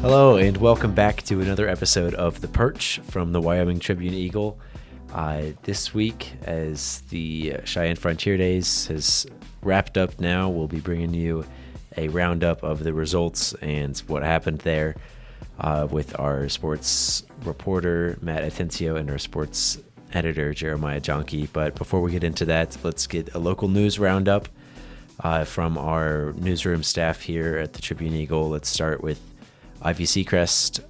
Hello, and welcome back to another episode of The Perch from the Wyoming Tribune Eagle. This week, as the Cheyenne Frontier Days has wrapped up now, we'll be bringing you a roundup of the results and what happened there with our sports reporter, Matt Atencio, and our sports editor, Jeremiah Jonke. But before we get into that, let's get a local news roundup from our newsroom staff here at the Tribune Eagle. Let's start with Ivy Seacrest.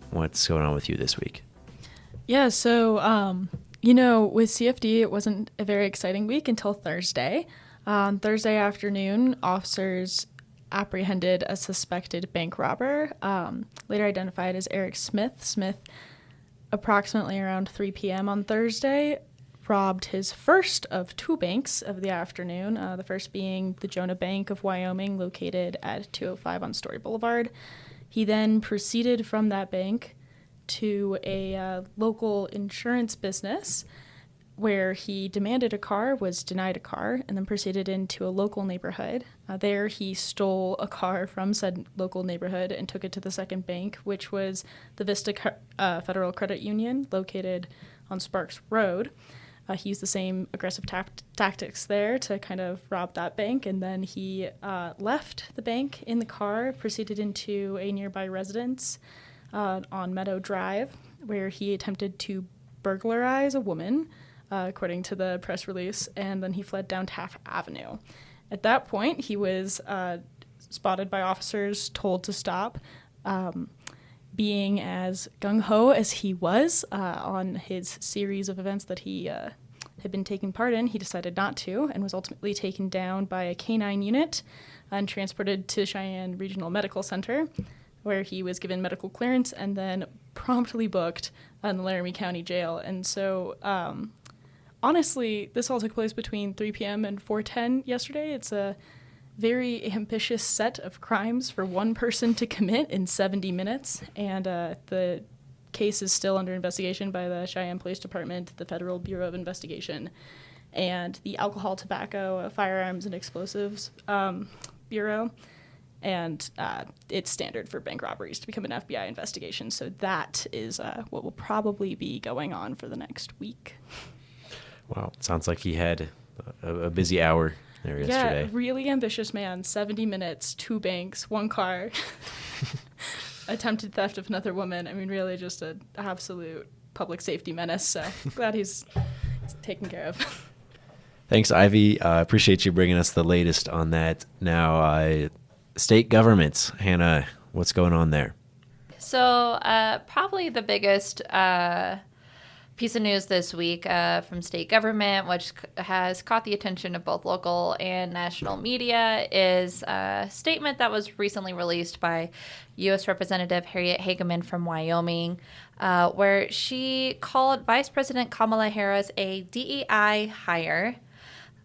What's going on with you this week? Yeah, so, with CFD, it wasn't a very exciting week until Thursday. On Thursday afternoon, officers apprehended a suspected bank robber, later identified as Eric Smith. Smith, approximately around 3 p.m. on Thursday, robbed his first of two banks of the afternoon, the first being the Jonah Bank of Wyoming, located at 205 on Story Boulevard. He then proceeded from that bank to a local insurance business where he demanded a car, was denied a car, and then proceeded into a local neighborhood. There he stole a car from said local neighborhood and took it to the second bank, which was the Vista Federal Credit Union, located on Sparks Road. He used the same aggressive tactics there to kind of rob that bank, and then he left the bank in the car, proceeded into a nearby residence on Meadow Drive, where he attempted to burglarize a woman, according to the press release, and then he fled down Taft Avenue. At that point, he was spotted by officers, told to stop. Being as gung-ho as he was on his series of events that he had been taking part in, he decided not to and was ultimately taken down by a canine unit and transported to Cheyenne Regional Medical Center, where he was given medical clearance and then promptly booked in the Laramie County Jail. And so, honestly, this all took place between 3 p.m. and 4:10 yesterday. It's a very ambitious set of crimes for one person to commit in 70 minutes, and the case is still under investigation by the Cheyenne Police Department, the Federal Bureau of Investigation, and the Alcohol, Tobacco, Firearms, and Explosives Bureau, and it's standard for bank robberies to become an FBI investigation, so that is what will probably be going on for the next week. Wow, sounds like he had a busy hour there yesterday. Yeah, really ambitious man. 70 minutes, 2 banks, 1 car, attempted theft of another woman. I mean, really just an absolute public safety menace. So glad he's taken care of. Thanks, Ivy. Appreciate you bringing us the latest on that. Now, state governments. Hannah, what's going on there? So probably the biggest piece of news this week from state government, which has caught the attention of both local and national media, is a statement that was recently released by U.S. Representative Harriet Hageman from Wyoming, where she called Vice President Kamala Harris a DEI hire.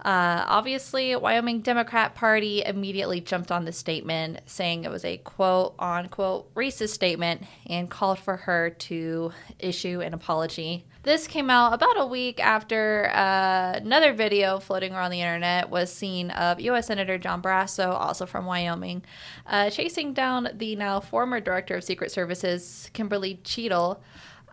Obviously, Wyoming Democrat Party immediately jumped on the statement, saying it was a quote-unquote racist statement and called for her to issue an apology. This came out about a week after another video floating around the internet was seen of U.S. Senator John Barrasso, also from Wyoming, chasing down the now former Director of Secret Services, Kimberly Cheadle,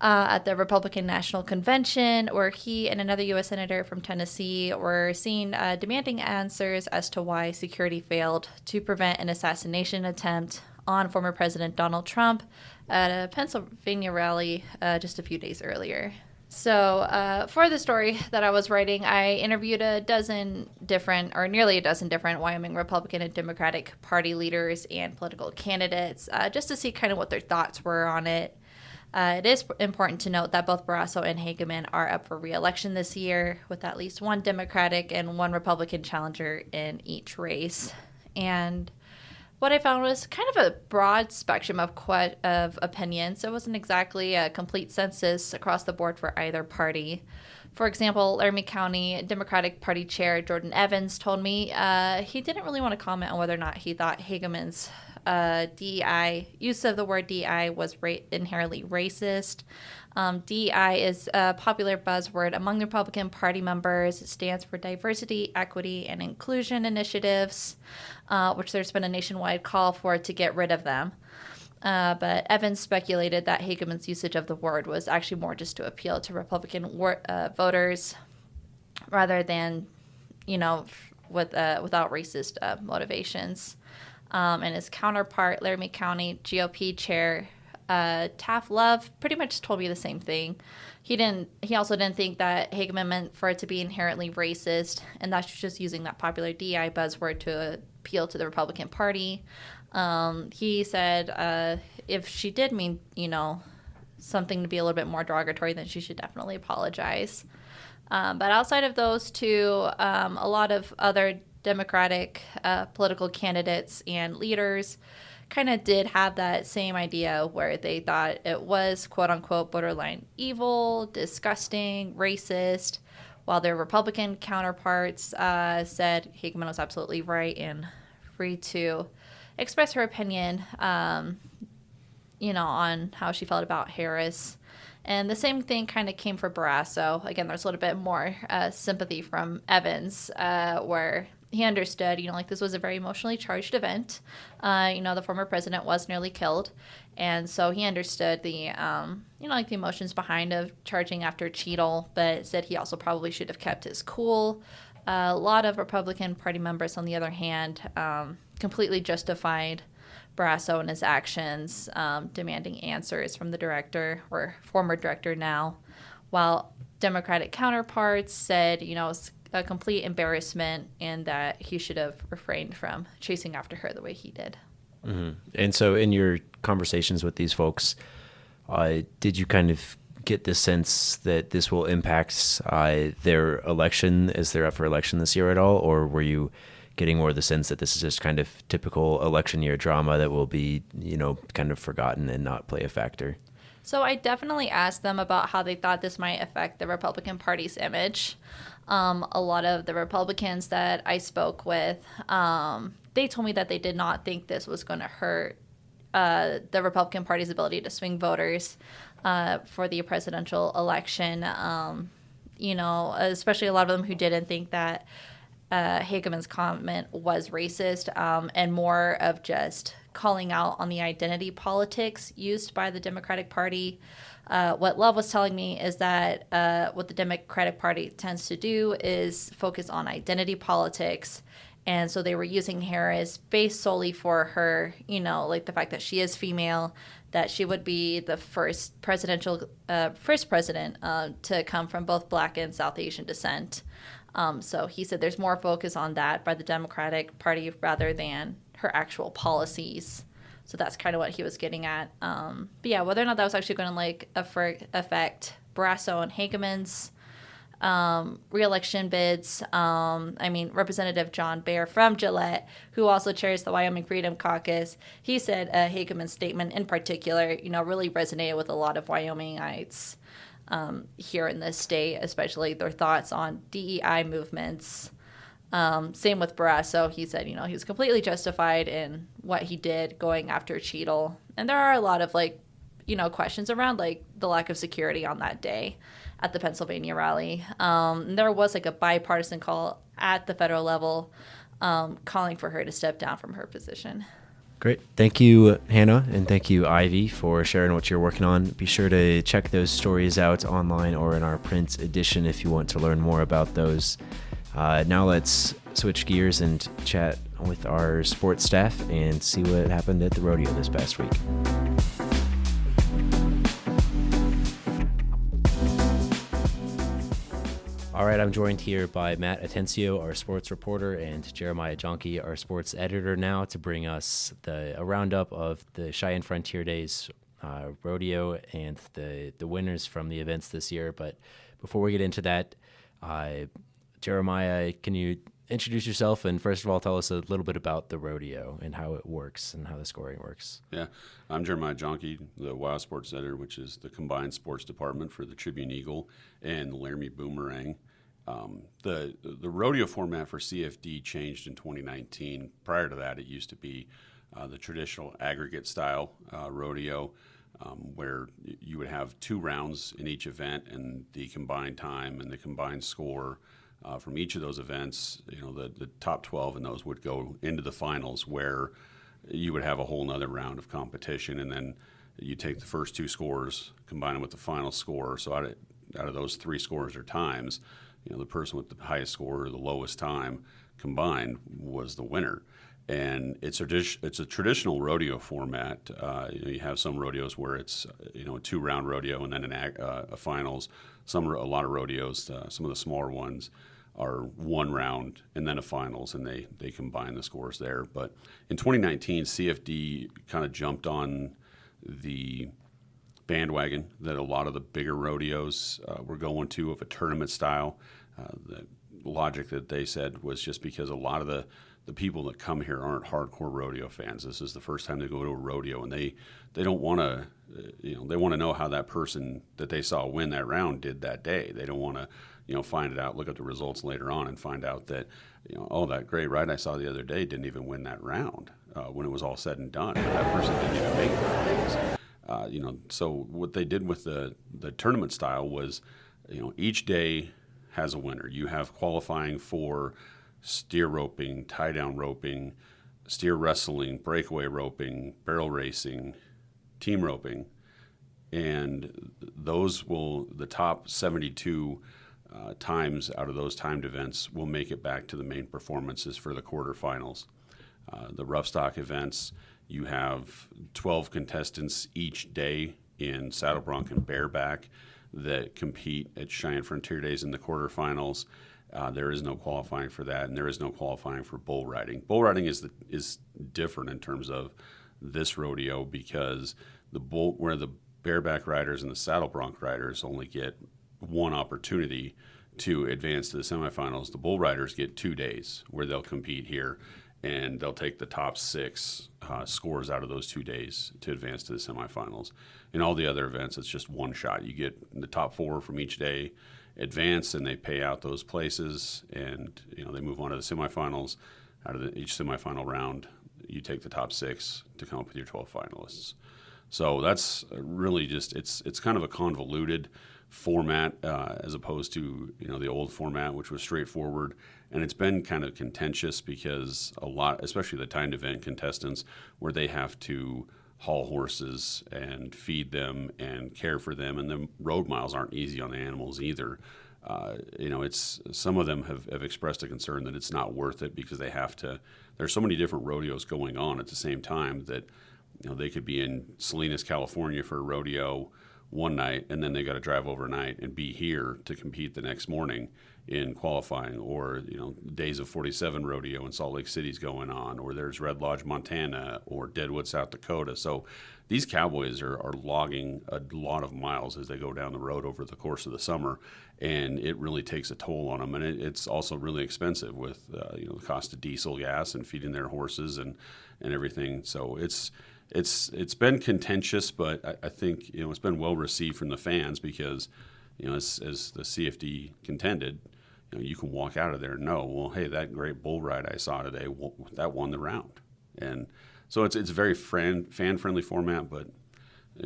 at the Republican National Convention, where he and another U.S. Senator from Tennessee were seen demanding answers as to why security failed to prevent an assassination attempt on former President Donald Trump at a Pennsylvania rally just a few days earlier. So for the story that I was writing, I interviewed nearly a dozen different Wyoming Republican and Democratic Party leaders and political candidates just to see kind of what their thoughts were on it. It is important to note that both Barrasso and Hageman are up for re-election this year, with at least one Democratic and one Republican challenger in each race. And what I found was kind of a broad spectrum of opinions. It wasn't exactly a complete census across the board for either party. For example, Laramie County Democratic Party Chair Jordan Evans told me he didn't really want to comment on whether or not he thought Hageman's DEI, use of the word DEI was inherently racist. DEI is a popular buzzword among the Republican Party members. It stands for Diversity, Equity, and Inclusion Initiatives, which there's been a nationwide call for to get rid of them. But Evans speculated that Hageman's usage of the word was actually more just to appeal to Republican voters rather than, without racist motivations. And his counterpart, Laramie County GOP chair Taft Love, pretty much told me the same thing. He also didn't think that Hageman meant for it to be inherently racist, and that's just using that popular DEI buzzword to appeal to the Republican Party. He said if she did mean, something to be a little bit more derogatory, then she should definitely apologize. But outside of those two, a lot of other Democratic political candidates and leaders kind of did have that same idea where they thought it was quote-unquote borderline evil, disgusting, racist, while their Republican counterparts said Hageman was absolutely right and free to express her opinion, on how she felt about Harris. And the same thing kind of came for Barrasso. Again, there's a little bit more sympathy from Evans, where he understood, this was a very emotionally charged event. The former president was nearly killed. And so he understood the, the emotions behind of charging after Cheadle, but said he also probably should have kept his cool. A lot of Republican Party members, on the other hand, completely justified Barrasso and his actions, demanding answers from the director, or former director now, while Democratic counterparts said, it's a complete embarrassment and that he should have refrained from chasing after her the way he did. Mm-hmm. And so in your conversations with these folks, did you kind of get the sense that this will impact their election as they're up for election this year at all? Or were you getting more of the sense that this is just kind of typical election year drama that will be, kind of forgotten and not play a factor? So I definitely asked them about how they thought this might affect the Republican Party's image. A lot of the Republicans that I spoke with, they told me that they did not think this was going to hurt the Republican Party's ability to swing voters for the presidential election. Especially a lot of them who didn't think that Hageman's comment was racist, and more of just calling out on the identity politics used by the Democratic Party. What Love was telling me is that what the Democratic Party tends to do is focus on identity politics. And so they were using Harris based solely for her, the fact that she is female, that she would be the first president to come from both Black and South Asian descent. So he said there's more focus on that by the Democratic Party rather than her actual policies. So that's kind of what he was getting at. But yeah, whether or not that was actually going to affect Barrasso and Hageman's re-election bids. Representative John Baer from Gillette, who also chairs the Wyoming Freedom Caucus, he said Hageman's statement in particular, really resonated with a lot of Wyomingites here in this state, especially their thoughts on DEI movements. Same with Barrasso. He said, he was completely justified in what he did going after Cheadle. And there are a lot of questions around the lack of security on that day at the Pennsylvania rally. There was a bipartisan call at the federal level calling for her to step down from her position. Great. Thank you, Hannah, and thank you, Ivy, for sharing what you're working on. Be sure to check those stories out online or in our print edition if you want to learn more about those. Now let's switch gears and chat with our sports staff and see what happened at the rodeo this past week. All right, I'm joined here by Matt Atencio, our sports reporter, and Jeremiah Jonke, our sports editor, now to bring us a roundup of the Cheyenne Frontier Days rodeo and the winners from the events this year. But before we get into that, Jeremiah, can you introduce yourself and first of all tell us a little bit about the rodeo and how it works and how the scoring works? Yeah, I'm Jeremiah Jonke, the WOW Sports Editor, which is the combined sports department for the Tribune Eagle and the Laramie Boomerang. The rodeo format for CFD changed in 2019. Prior to that, it used to be the traditional aggregate style rodeo, where you would have 2 rounds in each event, and the combined time and the combined score from each of those events, the top 12 in those would go into the finals, where you would have a whole nother round of competition, and then you take the first two scores, combine them with the final score. So out of those three scores or times, the person with the highest score or the lowest time combined was the winner. And it's a traditional rodeo format. You have some rodeos where it's a 2-round rodeo and then a finals. A lot of rodeos, some of the smaller ones, are 1 round and then a finals, and they combine the scores there. But in 2019, CFD kind of jumped on the bandwagon that a lot of the bigger rodeos were going to, of a tournament style. The logic that they said was just because a lot of the people that come here aren't hardcore rodeo fans. This is the first time they go to a rodeo, and they don't want to, they want to know how that person that they saw win that round did that day. They don't want to, find it out, look at the results later on and find out that, that great ride I saw the other day didn't even win that round when it was all said and done. That person didn't even make the finals. So what they did with the tournament style was, each day has a winner. You have qualifying for steer roping, tie down roping, steer wrestling, breakaway roping, barrel racing, team roping, and the top 72 times out of those timed events will make it back to the main performances for the quarterfinals. The rough stock events, you have 12 contestants each day in saddle bronc and bareback that compete at Cheyenne Frontier Days in the quarterfinals. There is no qualifying for that, and there is no qualifying for bull riding. Bull riding is different in terms of this rodeo because where the bareback riders and the saddle bronc riders only get one opportunity to advance to the semifinals, the bull riders get 2 days where they'll compete here, and they'll take the top 6 scores out of those 2 days to advance to the semifinals. In all the other events, it's just one shot. You get the top 4 from each day advance, and they pay out those places, and they move on to the semifinals. Out of each semifinal round, you take the top 6 to come up with your 12 finalists. So that's really just it's kind of a convoluted format as opposed to the old format, which was straightforward, and it's been kind of contentious because a lot, especially the timed event contestants, where they have to haul horses and feed them and care for them, and the road miles aren't easy on the animals either. It's some of them have expressed a concern that it's not worth it because they have to. There's so many different rodeos going on at the same time that they could be in Salinas, California for a rodeo one night, and then they got to drive overnight and be here to compete the next morning in qualifying, or Days of 47 rodeo in Salt Lake City's going on, or there's Red Lodge, Montana, or Deadwood, South Dakota. So these cowboys are logging a lot of miles as they go down the road over the course of the summer, and it really takes a toll on them. And it's also really expensive with the cost of diesel, gas, and feeding their horses and everything. So it's been contentious, but I think it's been well received from the fans because as the CFD contended, you can walk out of there and know, well, hey, that great bull ride I saw today, that won the round. And so it's a very fan-friendly format, but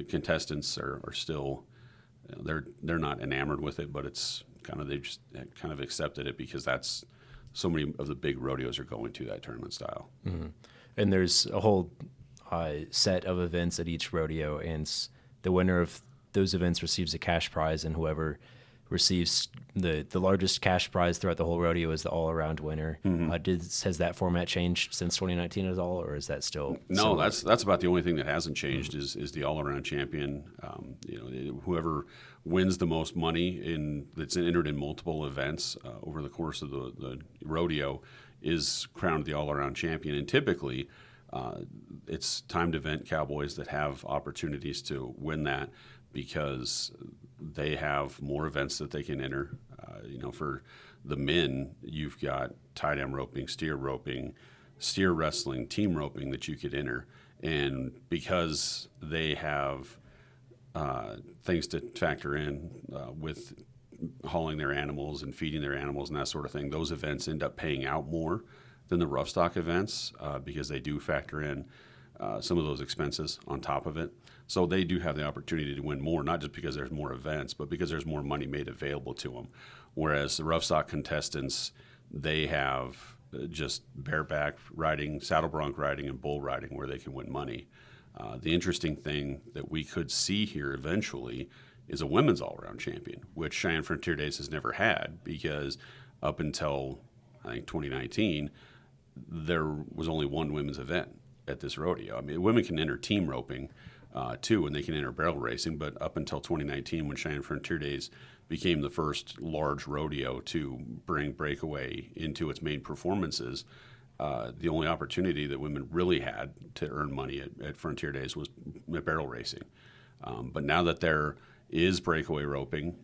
contestants are still, they're not enamored with it, but it's they've just kind of accepted it because that's so many of the big rodeos are going to that tournament style. Mm-hmm. And there's a whole set of events at each rodeo, and the winner of those events receives a cash prize, and whoever receives the largest cash prize throughout the whole rodeo is the all-around winner. Mm-hmm. Has that format changed since 2019 at all, or is that still no? That's about the only thing that hasn't changed. Mm-hmm. is the all-around champion. Whoever wins the most money that's entered in multiple events over the course of the rodeo is crowned the all-around champion, and typically it's timed event cowboys that have opportunities to win that because they have more events that they can enter. For the men, you've got tie-down roping, steer wrestling, team roping that you could enter. And because they have things to factor in with hauling their animals and feeding their animals and that sort of thing, those events end up paying out more than the rough stock events because they do factor in some of those expenses on top of it. So they do have the opportunity to win more, not just because there's more events, but because there's more money made available to them. Whereas the rough stock contestants, they have just bareback riding, saddle bronc riding, and bull riding where they can win money. The interesting thing that we could see here eventually is a women's all-around champion, which Cheyenne Frontier Days has never had, because up until, I think, 2019, there was only one women's event at this rodeo. I mean, women can enter team roping too, and they can enter barrel racing, but up until 2019, when Cheyenne Frontier Days became the first large rodeo to bring breakaway into its main performances, the only opportunity that women really had to earn money at Frontier Days was barrel racing. But now that there is breakaway roping,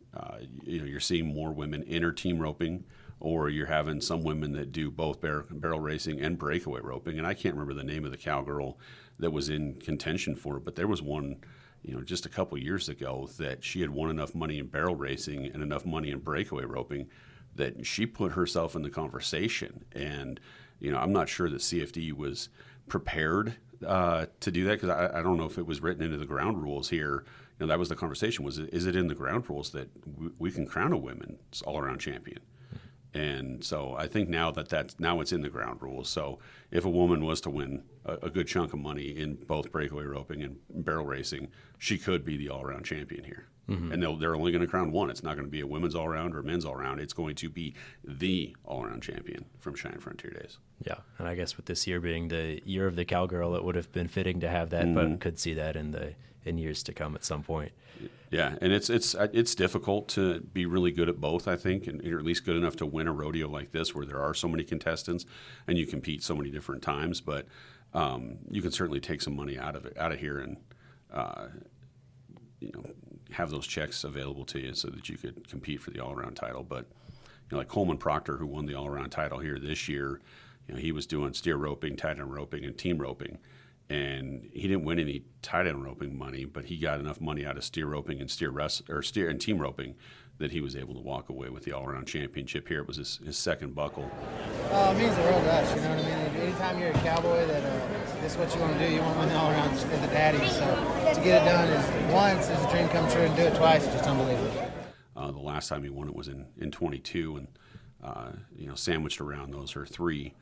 you're seeing more women enter team roping, or you're having some women that do both barrel racing and breakaway roping. And I can't remember the name of the cowgirl that was in contention for it, but there was one, just a couple years ago that she had won enough money in barrel racing and enough money in breakaway roping that she put herself in the conversation. And, I'm not sure that CFD was prepared to do that, because I don't know if it was written into the ground rules here. That was the conversation, is it in the ground rules that we can crown a women's all-around champion? And so I think now it's in the ground rules. So if a woman was to win a good chunk of money in both breakaway roping and barrel racing, she could be the all-around champion here. Mm-hmm. And they're only going to crown one. It's not going to be a women's all-around or a men's all-around. It's going to be the all-around champion from Cheyenne Frontier Days. Yeah, and I guess with this year being the year of the cowgirl, it would have been fitting to have that, but could see that in years to come at some point. Yeah, and it's difficult to be really good at both, I think, or at least good enough to win a rodeo like this where there are so many contestants and you compete so many different times. But you can certainly take some money out of here and have those checks available to you so that you could compete for the all-around title. But like Coleman Proctor, who won the all-around title here this year, he was doing steer roping, tight end roping, and team roping. And he didn't win any tight end roping money, but he got enough money out of steer roping and steer and team roping that he was able to walk away with the all-around championship here. It was his second buckle. It means the world to us, you know what I mean? Anytime you're a cowboy, this is what you want to do. You want to win the all-around as the daddy. So to get it done once is a dream come true, and do it twice is just unbelievable. The last time he won it was in 22, and sandwiched around those are 3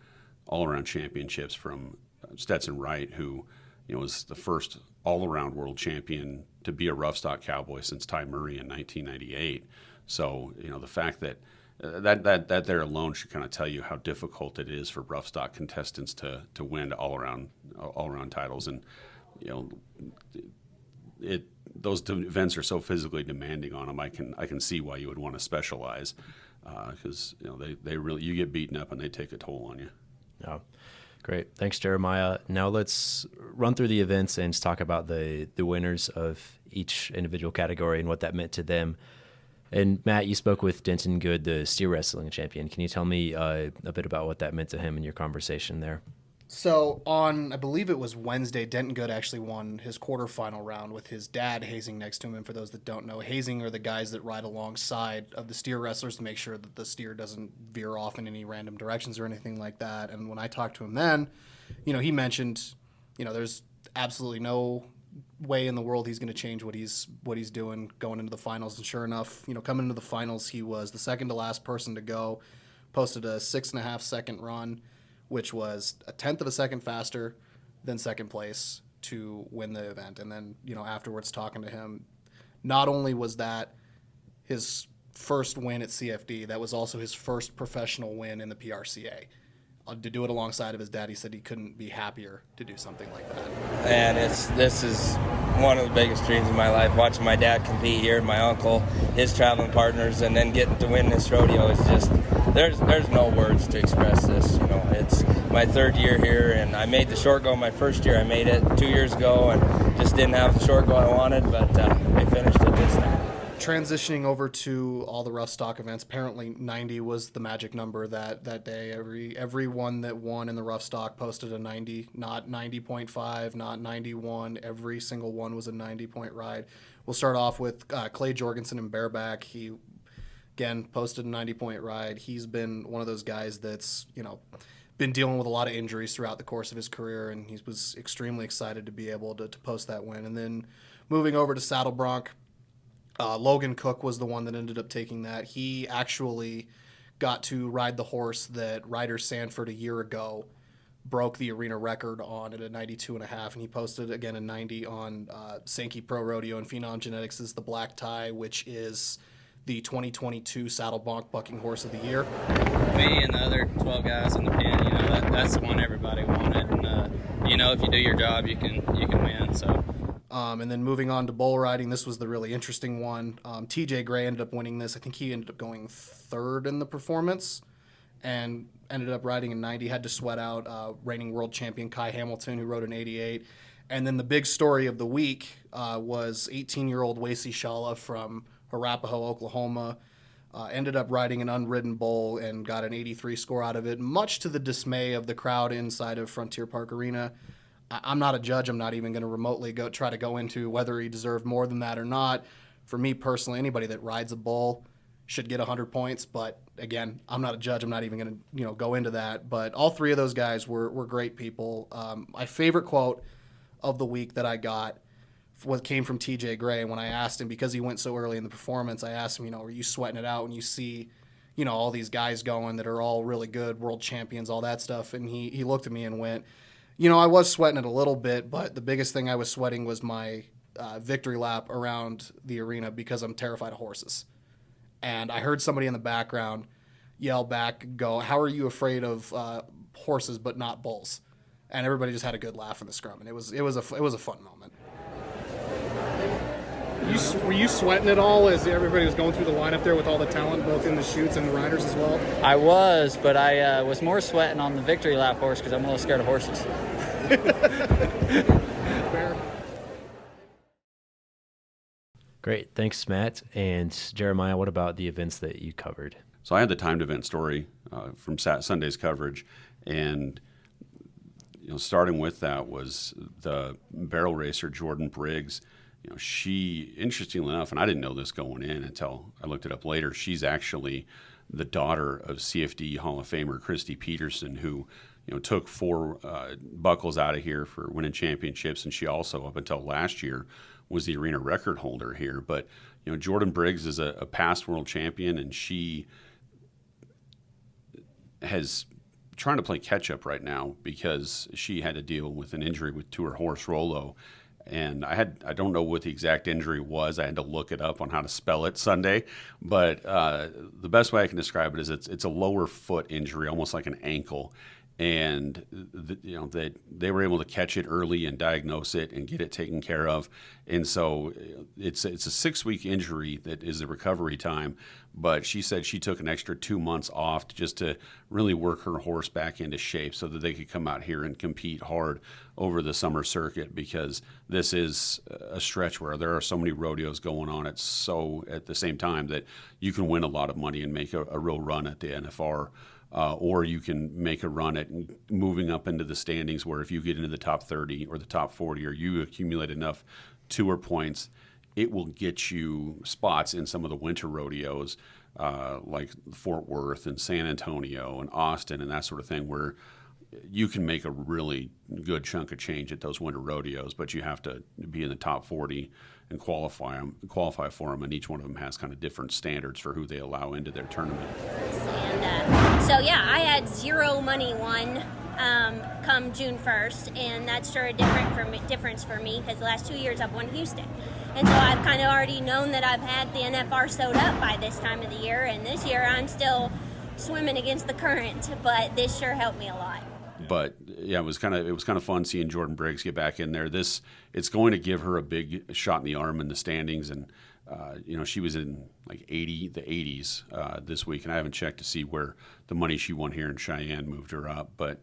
all-around championships from Stetson Wright, who was the first all-around world champion to be a rough stock cowboy since Ty Murray in 1998. So the fact that there alone should kind of tell you how difficult it is for rough stock contestants to win all-around titles. And those events are so physically demanding on them. I can see why you would want to specialize, because they really, you get beaten up and they take a toll on you. Yeah. Great. Thanks, Jeremiah. Now let's run through the events and talk about the winners of each individual category and what that meant to them. And Matt, you spoke with Denton Good, the steer wrestling champion. Can you tell me a bit about what that meant to him in your conversation there? So on, I believe it was Wednesday, Denton Good actually won his quarterfinal round with his dad hazing next to him. And for those that don't know, hazing are the guys that ride alongside of the steer wrestlers to make sure that the steer doesn't veer off in any random directions or anything like that. And when I talked to him then, he mentioned, there's absolutely no way in the world he's going to change what he's doing going into the finals. And sure enough, coming into the finals, he was the second to last person to go, posted a 6.5 second run, which was a 1/10 of a second faster than second place to win the event. And then, afterwards talking to him, not only was that his first win at CFD, that was also his first professional win in the PRCA. To do it alongside of his dad, he said he couldn't be happier to do something like that. And this is one of the biggest dreams of my life, watching my dad compete here, my uncle, his traveling partners, and then getting to win this rodeo is just, there's no words to express this. It's my third year here, and I made the short go my first year. I made it 2 years ago and just didn't have the short go I wanted, but I finished it this time. Transitioning over to all the rough stock events, apparently 90 was the magic number that day. Everyone that won in the rough stock posted a 90, not 90.5, not 91. Every single one was a 90-point ride. We'll start off with Clay Jorgensen in bareback. He, again, posted a 90-point ride. He's been one of those guys that's, been dealing with a lot of injuries throughout the course of his career, and he was extremely excited to be able to post that win. And then moving over to saddle bronc, Logan Cook was the one that ended up taking that. He actually got to ride the horse that Ryder Sanford a year ago broke the arena record on at a 92.5, and he posted again a 90 on Sankey Pro Rodeo and Phenom Genetics' The Black Tie, which is the 2022 Saddle Bucking Horse of the Year. Me and the other 12 guys in the pen, that's the one everybody wanted, and if you do your job, you can win. So. And then moving on to bull riding, this was the really interesting one. TJ Gray ended up winning this. I think he ended up going third in the performance and ended up riding a 90, had to sweat out reigning world champion Kai Hamilton, who rode an 88. And then the big story of the week was 18-year-old Wasey Shala from Arapahoe, Oklahoma. Ended up riding an unridden bull and got an 83 score out of it, much to the dismay of the crowd inside of Frontier Park Arena. I'm not a judge. I'm not even going to remotely try to go into whether he deserved more than that or not. For me personally, anybody that rides a bull should get 100 points. But again, I'm not a judge. I'm not even going to go into that. But all three of those guys were great people. My favorite quote of the week that I got came from TJ Gray when I asked him, because he went so early in the performance. I asked him, are you sweating it out when you see, all these guys going that are all really good, world champions, all that stuff? And he looked at me and went, I was sweating it a little bit, but the biggest thing I was sweating was my victory lap around the arena, because I'm terrified of horses. And I heard somebody in the background yell back, go, "How are you afraid of horses but not bulls?" And everybody just had a good laugh in the scrum, and it was a fun moment. Were you sweating at all as everybody was going through the lineup there with all the talent, both in the chutes and the riders as well? I was, but I was more sweating on the victory lap horse because I'm a little scared of horses. Fair. Great. Thanks, Matt. And Jeremiah, what about the events that you covered? So I had the timed event story from Sunday's coverage, and starting with that was the barrel racer Jordan Briggs. She, interestingly enough, and I didn't know this going in until I looked it up later, she's actually the daughter of CFD Hall of Famer Christy Peterson, who took 4 buckles out of here for winning championships, and she also, up until last year, was the arena record holder here. But Jordan Briggs is a past world champion, and she has trying to play catch up right now because she had to deal with an injury to her horse Rolo. And I don't know what the exact injury was. I had to look it up on how to spell it Sunday. But the best way I can describe it is it's a lower foot injury, almost like an ankle. And they were able to catch it early and diagnose it and get it taken care of. And so it's a 6-week injury that is the recovery time. But she said she took an extra 2 months off just to really work her horse back into shape so that they could come out here and compete hard over the summer circuit, because this is a stretch where there are so many rodeos going on at the same time that you can win a lot of money and make a real run at the NFR. Or you can make a run at moving up into the standings, where if you get into the top 30 or the top 40, or you accumulate enough tour points, it will get you spots in some of the winter rodeos, like Fort Worth and San Antonio and Austin and that sort of thing, where you can make a really good chunk of change at those winter rodeos, but you have to be in the top 40 and qualify for them, and each one of them has kind of different standards for who they allow into their tournament. And so I had zero money won come June 1st, and that's sure a difference for me, because the last 2 years I've won Houston. And so I've kind of already known that I've had the NFR sewed up by this time of the year, and this year I'm still swimming against the current, but this sure helped me a lot. But yeah, it was kind of fun seeing Jordan Briggs get back in there. It's going to give her a big shot in the arm in the standings, and she was in like the 80s this week, and I haven't checked to see where the money she won here in Cheyenne moved her up. But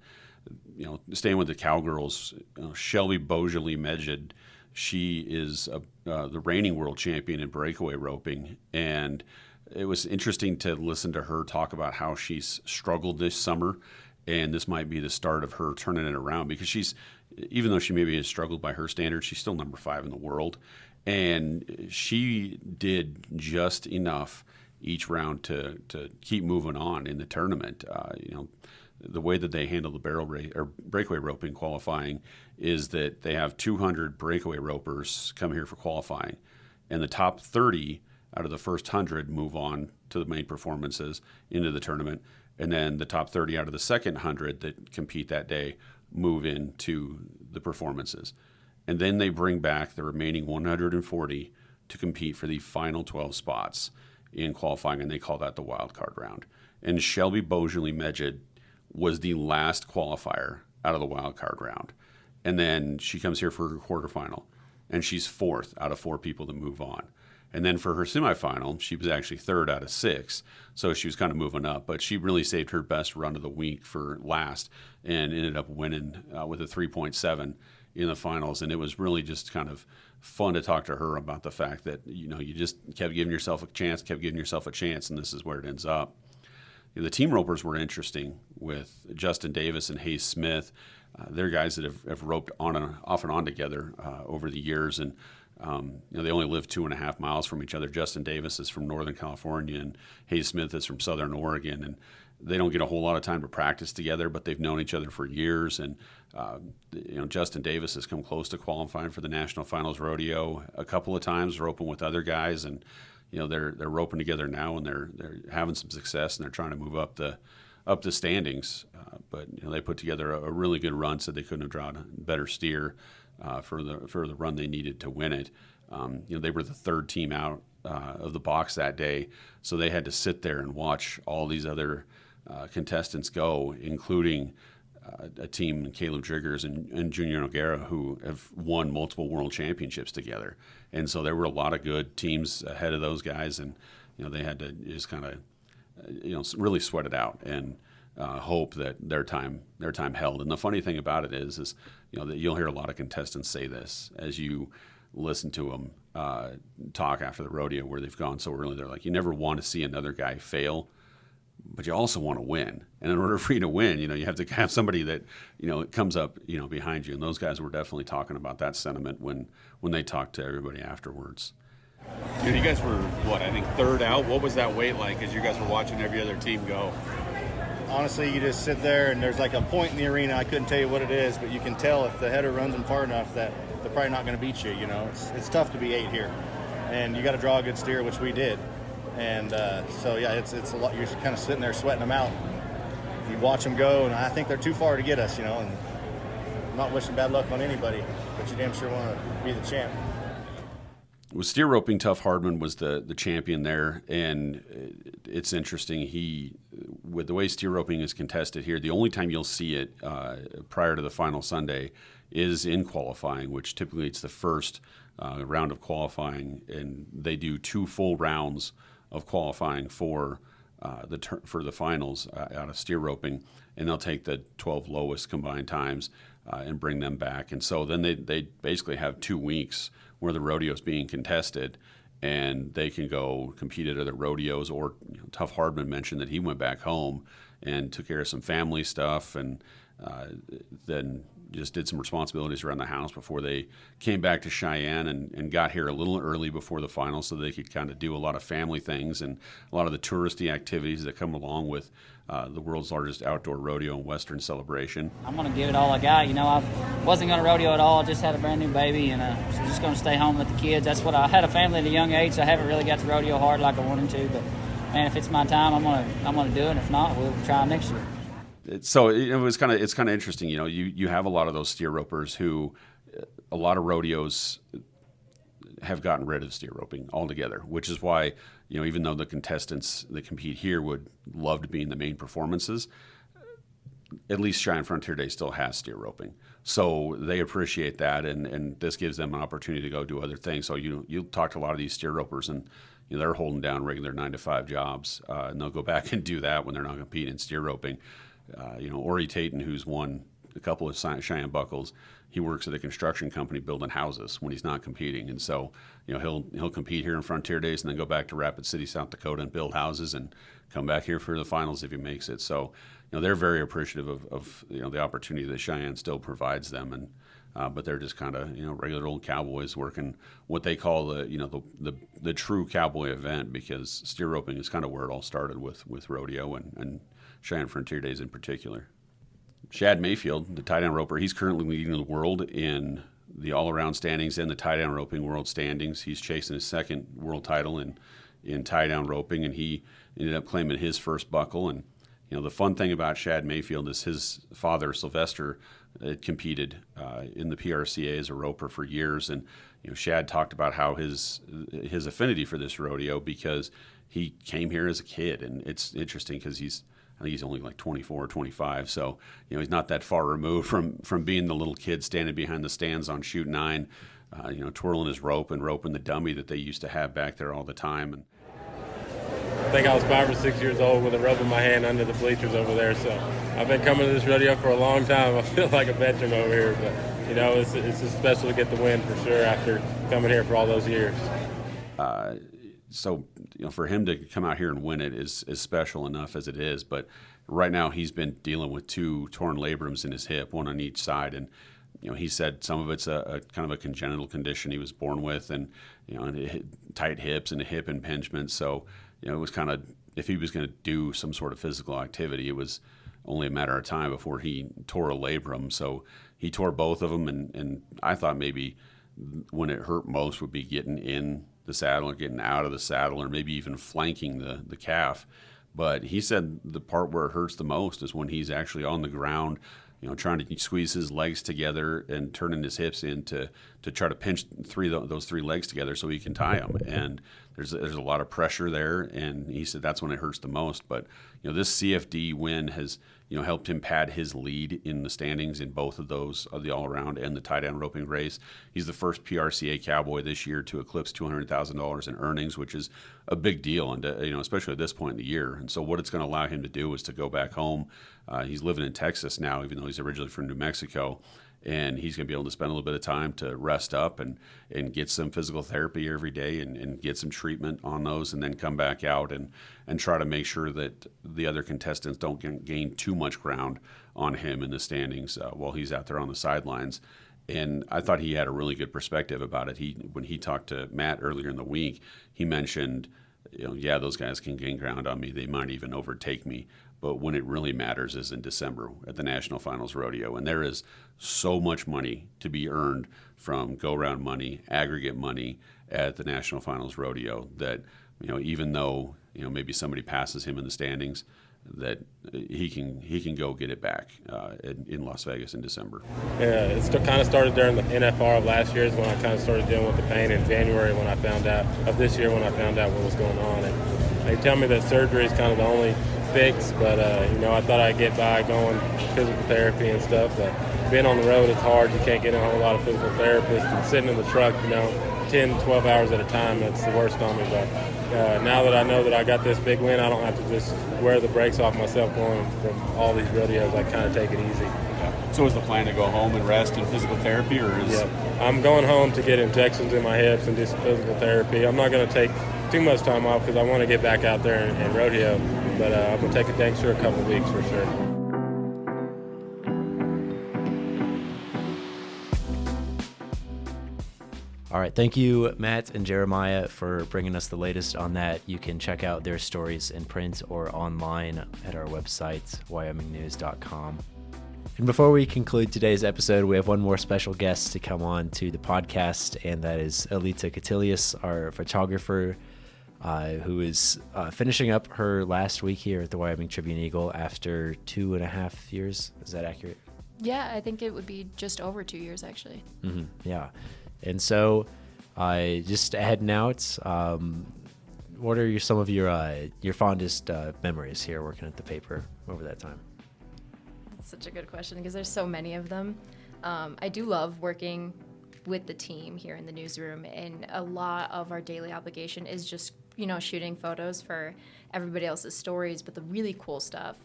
staying with the cowgirls, Shelby Beaujolais Medjid, she is the reigning world champion in breakaway roping, and it was interesting to listen to her talk about how she's struggled this summer. And this might be the start of her turning it around, because even though she maybe has struggled by her standards, she's still number 5 in the world. And she did just enough each round to keep moving on in the tournament. The way that they handle the barrel race or breakaway roping qualifying is that they have 200 breakaway ropers come here for qualifying, and the top 30 out of the first 100 move on to the main performances into the tournament. And then the top 30 out of the second 100 that compete that day move into the performances. And then they bring back the remaining 140 to compete for the final 12 spots in qualifying, and they call that the wild card round. And Shelby Beaujolais-Medjed was the last qualifier out of the wild card round. And then she comes here for her quarterfinal, and she's fourth out of 4 people to move on. And then for her semifinal, she was actually third out of 6, so she was kind of moving up. But she really saved her best run of the week for last and ended up winning with a 3.7 in the finals. And it was really just kind of fun to talk to her about the fact that, you know, you just kept giving yourself a chance, and this is where it ends up. The team ropers were interesting with Justin Davis and Hayes Smith. They're guys that have roped off and on together over the years, and they only live 2.5 miles from each other. Justin Davis is from Northern California, and Hayes Smith is from Southern Oregon, and they don't get a whole lot of time to practice together, but they've known each other for years. And Justin Davis has come close to qualifying for the National Finals Rodeo a couple of times, roping with other guys, and they're roping together now, and they're having some success, and they're trying to move up the standings. But they put together a really good run, so they couldn't have drawn a better steer for the run they needed to win it. They were the third team out of the box that day, so they had to sit there and watch all these other contestants go, including a team, Caleb Driggers and Junior Noguera, who have won multiple world championships together. And so there were a lot of good teams ahead of those guys, and they had to just kind of really sweat it out and hope that their time held. And the funny thing about it is that you'll hear a lot of contestants say this as you listen to them talk after the rodeo, where they've gone so early. They're like, you never want to see another guy fail, but you also want to win. And in order for you to win, you have to have somebody that comes up behind you. And those guys were definitely talking about that sentiment when they talked to everybody afterwards. Dude, you guys were, I think third out. What was that wait like as you guys were watching every other team go? Honestly, you just sit there and there's like a point in the arena. I couldn't tell you what it is, but you can tell if the header runs them far enough that they're probably not going to beat you. It's tough to be 8 here, and you got to draw a good steer, which we did. And so yeah, it's a lot. You're kind of sitting there sweating them out. You watch them go, and I think they're too far to get us. And I'm not wishing bad luck on anybody, but you damn sure want to be the champ. With steer roping, Tough Hardman was the champion there, and it's interesting. With the way steer roping is contested here, the only time you'll see it prior to the final Sunday is in qualifying, which typically it's the first round of qualifying, and they do 2 full rounds of qualifying for the finals out of steer roping, and they'll take the 12 lowest combined times and bring them back. And so then they basically have 2 weeks where the rodeo is being contested, and they can go compete at other rodeos. Or Tough Hardman mentioned that he went back home and took care of some family stuff, and then just did some responsibilities around the house before they came back to Cheyenne, and got here a little early before the final so they could kind of do a lot of family things and a lot of the touristy activities that come along with the world's largest outdoor rodeo and Western celebration. I'm going to give it all I got. I wasn't going to rodeo at all. I just had a brand new baby, and so just going to stay home with the kids. That's what I had a family at a young age, so I haven't really got to rodeo hard like I wanted to. But man, if it's my time, I'm going to do it. And if not, we'll try next year. So it's kind of interesting. You have a lot of those steer ropers who, a lot of rodeos have gotten rid of steer roping altogether, which is why, even though the contestants that compete here would love to be in the main performances, at least Cheyenne Frontier Days still has steer roping. So they appreciate that, and this gives them an opportunity to go do other things. So you talk to a lot of these steer ropers, and they're holding down regular 9-to-5 jobs, and they'll go back and do that when they're not competing in steer roping. Ori Taton, who's won a couple of Cheyenne buckles, he works at a construction company building houses when he's not competing, and so he'll compete here in Frontier Days and then go back to Rapid City, South Dakota, and build houses, and come back here for the finals if he makes it. So they're very appreciative of the opportunity that Cheyenne still provides them, and but they're just kind of regular old cowboys working what they call the true cowboy event, because steer roping is kind of where it all started with rodeo and Cheyenne Frontier Days in particular. Shad Mayfield, the tie-down roper, he's currently leading the world in the all-around standings and the tie-down roping world standings. He's chasing his second world title in in tie-down roping, and he ended up claiming his first buckle. And the fun thing about Shad Mayfield is his father, Sylvester, had competed in the PRCA as a roper for years, and Shad talked about how his affinity for this rodeo because he came here as a kid, and it's interesting because I think he's only like 24 or 25, so he's not that far removed from being the little kid standing behind the stands on Chute 9, twirling his rope and roping the dummy that they used to have back there all the time. And I think I was 5 or 6 years old with a rope in my hand under the bleachers over there, so I've been coming to this rodeo for a long time. I feel like a veteran over here, but it's just special to get the win for sure after coming here for all those years. So for him to come out here and win it is special enough as it is, but right now he's been dealing with 2 torn labrums in his hip, one on each side, and he said some of it's a kind of a congenital condition he was born with, and tight hips and a hip impingement. So it was kind of, if he was going to do some sort of physical activity, it was only a matter of time before he tore a labrum. So he tore both of them, and I thought maybe when it hurt most would be getting in the saddle or getting out of the saddle or maybe even flanking the calf. But he said the part where it hurts the most is when he's actually on the ground, trying to squeeze his legs together and turning his hips in to try to pinch those 3 legs together so he can tie them. And there's a lot of pressure there, and he said that's when it hurts the most. But this CFD win has helped him pad his lead in the standings in both of those, of the all-around and the tie-down roping race. He's the first PRCA cowboy this year to eclipse $200,000 in earnings, which is a big deal, and especially at this point in the year. And so what it's going to allow him to do is to go back home. He's living in Texas now, even though he's originally from New Mexico, and he's going to be able to spend a little bit of time to rest up and get some physical therapy every day and get some treatment on those, and then come back out and try to make sure that the other contestants don't gain too much ground on him in the standings while he's out there on the sidelines. And I thought he had a really good perspective about it. When he talked to Matt earlier in the week, he mentioned, those guys can gain ground on me. They might even overtake me. But when it really matters is in December at the National Finals Rodeo. And there is so much money to be earned from go-round money, aggregate money at the National Finals Rodeo that, even though, maybe somebody passes him in the standings, that he can go get it back in Las Vegas in December. Yeah, it kind of started during the NFR of last year is when I kind of started dealing with the pain in January when I found out, of this year when I found out what was going on. And they tell me that surgery is kind of the only fix, but I thought I'd get by going physical therapy and stuff, but being on the road, it's hard. You can't get in a whole lot of physical therapists, and sitting in the truck, 10, 12 hours at a time, that's the worst on me. But now that I know that I got this big win, I don't have to just wear the brakes off myself going from all these rodeos. I kind of take it easy. So is the plan to go home and rest in physical therapy, or is... Yeah, I'm going home to get injections in my hips and do some physical therapy. I'm not going to take too much time off because I want to get back out there and rodeo, but I'm going to take a dang sure a couple of weeks for sure. All right, thank you, Matt and Jeremiah, for bringing us the latest on that. You can check out their stories in print or online at our website, wyomingnews.com. And before we conclude today's episode, we have one more special guest to come on to the podcast, and that is Alita Catilius, our photographer, who is finishing up her last week here at the Wyoming Tribune Eagle after 2.5 years. Is that accurate? Yeah, I think it would be just over 2 years, actually. Mm-hmm. Yeah. And so just heading out, what are some of your fondest memories here working at the paper over that time? That's such a good question because there's so many of them. I do love working with the team here in the newsroom, and a lot of our daily obligation is just, shooting photos for everybody else's stories, but the really cool stuff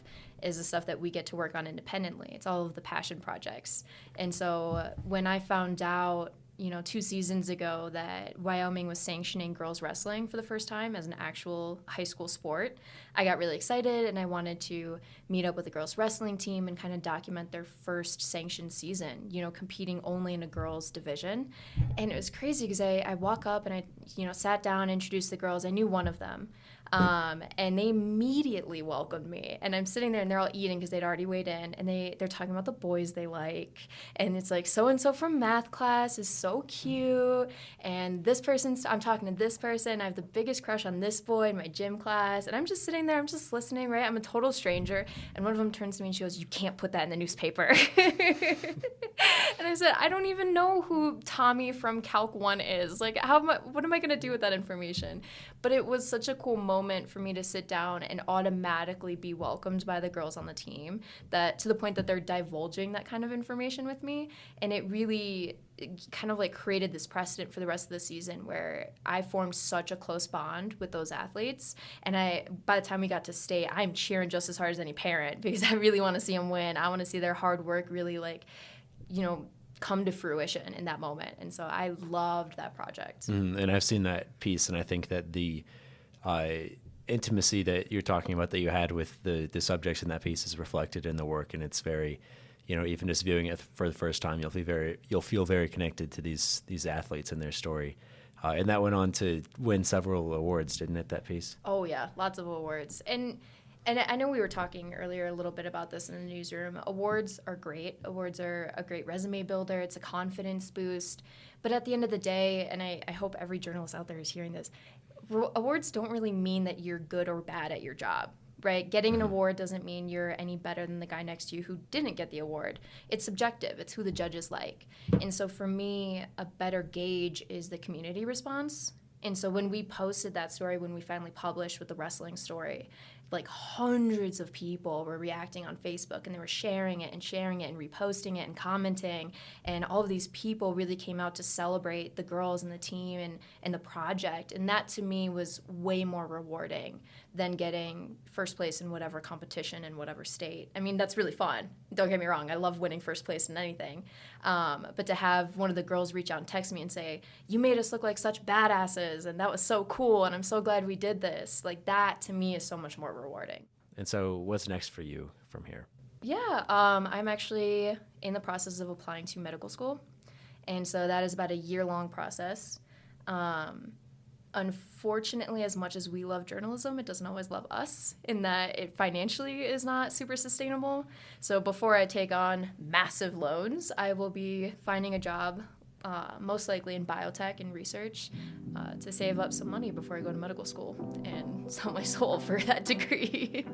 is the stuff that we get to work on independently. It's all of the passion projects. And so when I found out 2 seasons ago that Wyoming was sanctioning girls wrestling for the first time as an actual high school sport, I got really excited, and I wanted to meet up with the girls wrestling team and kind of document their first sanctioned season, competing only in a girls division. And it was crazy because I walk up and I, sat down, introduced the girls. I knew one of them. And they immediately welcomed me. And I'm sitting there and they're all eating because they'd already weighed in. And they're talking about the boys they like. And it's like, so-and-so from math class is so cute. And I'm talking to this person. I have the biggest crush on this boy in my gym class. And I'm just sitting there. I'm just listening, right? I'm a total stranger. And one of them turns to me and she goes, "You can't put that in the newspaper." And I said, "I don't even know who Tommy from Calc 1 is. Like, what am I going to do with that information?" But it was such a cool moment for me to sit down and automatically be welcomed by the girls on the team, that to the point that they're divulging that kind of information with me. And it really kind of like created this precedent for the rest of the season where I formed such a close bond with those athletes. And by the time we got to state, I'm cheering just as hard as any parent because I really want to see them win. I want to see their hard work really come to fruition in that moment. And so I loved that project. And I've seen that piece, and I think that the intimacy that you're talking about that you had with the subjects in that piece is reflected in the work, and it's very, even just viewing it for the first time, you'll feel very connected to these athletes and their story. And that went on to win several awards, didn't it, that piece? Oh yeah, lots of awards. And I know we were talking earlier a little bit about this in the newsroom. Awards are great. Awards are a great resume builder. It's a confidence boost. But at the end of the day, and I hope every journalist out there is hearing this, awards don't really mean that you're good or bad at your job, right? Getting an award doesn't mean you're any better than the guy next to you who didn't get the award. It's subjective. It's who the judges like. And so for me, a better gauge is the community response. And so when we posted that story, when we finally published with the wrestling story, like hundreds of people were reacting on Facebook, and they were sharing it and reposting it and commenting. And all of these people really came out to celebrate the girls and the team and the project. And that to me was way more rewarding than getting first place in whatever competition in whatever state. I mean, that's really fun. Don't get me wrong. I love winning first place in anything. But to have one of the girls reach out and text me and say, "You made us look like such badasses, and that was so cool, and I'm so glad we did this," like that to me is so much more rewarding. And so what's next for you from here? Yeah, I'm actually in the process of applying to medical school. And so that is about a year-long process. Unfortunately, as much as we love journalism, it doesn't always love us in that it financially is not super sustainable. So before I take on massive loans, I will be finding a job, most likely in biotech and research, to save up some money before I go to medical school and sell my soul for that degree.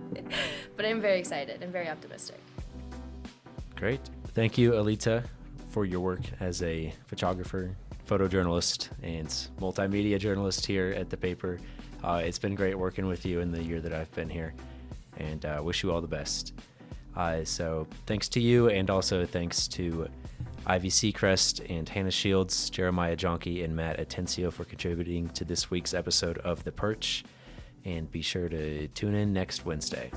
But I'm very excited and very optimistic. Great. Thank you, Alita, for your work as a photographer, photojournalist, and multimedia journalist here at the paper. It's been great working with you in the year that I've been here, and wish you all the best. So thanks to you, and also thanks to Ivy Seacrest and Hannah Shields, Jeremiah Jonke, and Matt Atencio for contributing to this week's episode of The Perch. And be sure to tune in next Wednesday.